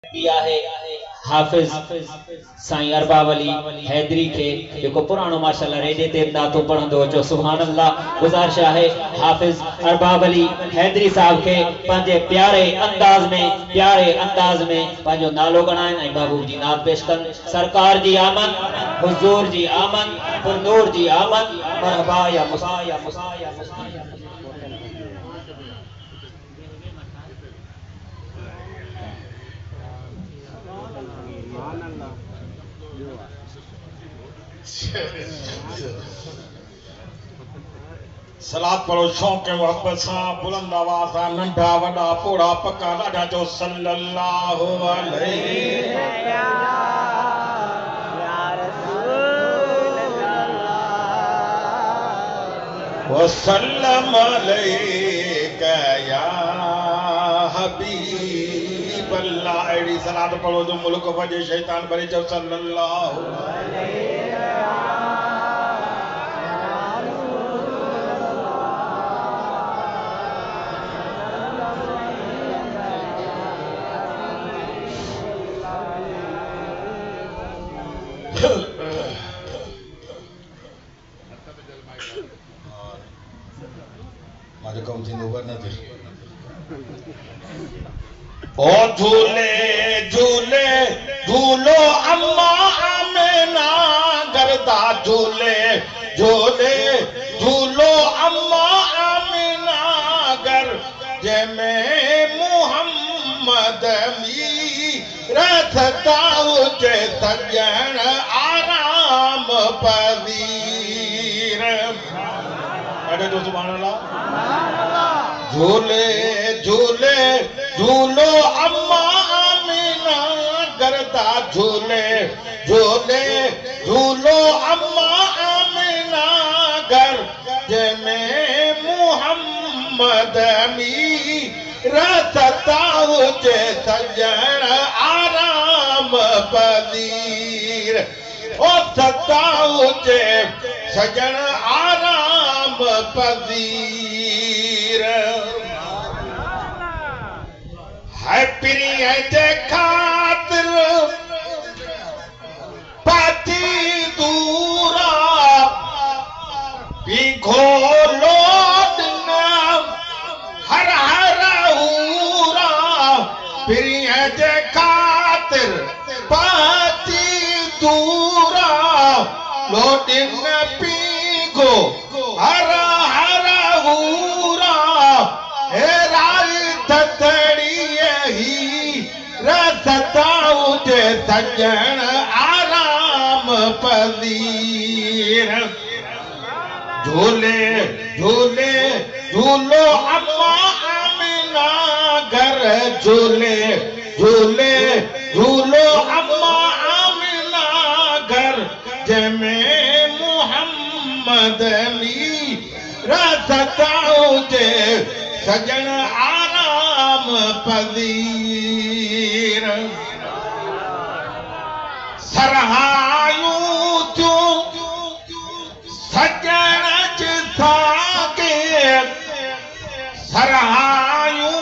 दिया है हाफिज साईं अरबाब अली हैदरी के जेको पुरानो माशाल्लाह रेडियो ते नातो पढ़ंदो अचो सुभान अल्लाह। गुज़ारिश है हाफिज अरबाब अली हैदरी साहब के पंहिंजे प्यारे अंदाज में पंहिंजो नालो गणाइन ऐं महबूब जी नात पेश कन। सरकार जी आमद, हुजूर जी आमद, पुरनूर जी आमद, मरहबा या मुसा या मुसा या मुसा या सलात पढ़ो शौक़ मोहब्बत से बुलंद आवाज़ नंढा वॾा पोड़ा पक्का ॾाढा जो सल्लल्लाहु अलैहि वसल्लम अलैका या हबीब अल्लाह। अहिड़ी सलात पढ़ो जो मुल्क वॼे शैतान भरे जो सल्लल्लाहु अलैहि ओ झूले झूले झूलो अम्मा आमिना गर्दा झूले झूले झूलो अम्मा आमिना गर जंहिंमें मुहम्मद रथता हुजे सजण आराम पवीर। अरे जो सुभान अल्लाह। झूले झूले झूलो अम्मा आमिना गर्दा झूले झूले झूलो अम्मा आमिना घर जंहिंमें मुहम्मद रसता हुजे सजण आराम पवीर। ओ सता हुजे सजण आराम पवीर। है प्रिय जे खातिर पाती दूरा भी घोलो हर हर हूरा। प्रिय जे खातिर पाती दूरा लोटिन पीगो हर हर हूरा। हे राई थतड़ी ही रसता हुजे सजण आराम पवीर। झूले झूले झूलो अम्मा आमिना घर झूले झूले झूलो अम्मा आमिना घर जंहिंमें मुहम्मद रसता हुजे सजण आराम पवीर। सरहायूं थियूं सजण जिसाके सरहायूं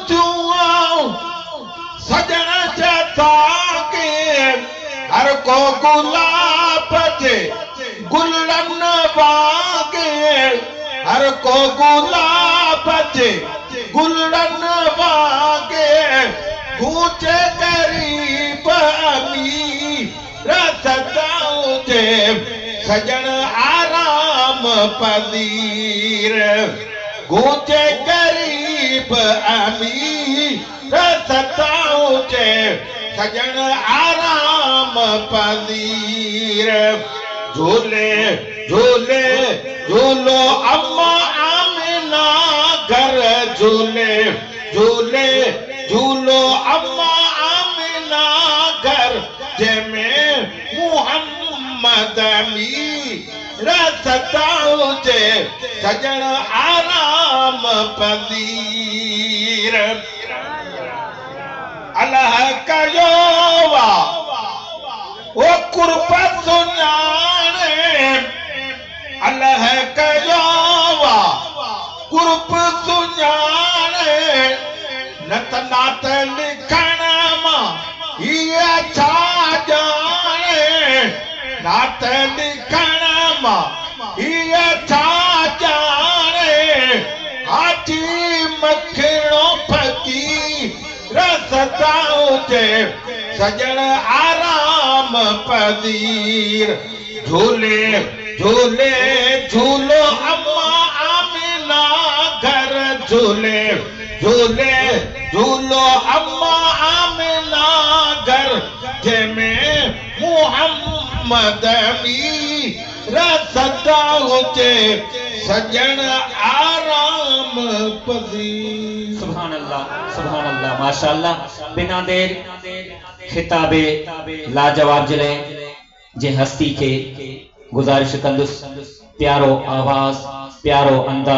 थियूं सजण जिसाके हर को गुलाब जे गुलन वागे हर को गुलाब जे गुलन वागे गूंजे गरीब अमी रसता हुजे सजण आराम पवीर। गूंजे गरीब अमी रसता हुजे सजण आराम पवीर। झूले झूले झूलो अम्मा आमिना घर झूले झूले झूलो अम्मा आमिना घर जंहिंमें मुहम्मद रसता हुजे सजण आराम पवीर। अल्लाह कयो वा वो कुर्ब सुञाणे अल्लाह कयो वा कुर्ब सुञाणे न त नात लिखण मां ये छा जाने नात लिखण मां ये छा जाने हाजी मखणो फकीर सदा हुजे सजण आराम पदीर झूले झूले झूलो अम्मा आमिना घर झूले झूले झूलो अम्मा आमिना घर जंहिंमें मुहम्मद मीर सदा हुजे सजण आराम पदीर। सुभान अल्लाह माशाअल्लाह। बिना देर खिताबे लाजवाब जिले जे हस्ती के गुजारिश कंदुस प्यारो आवाज प्यारो अंदाज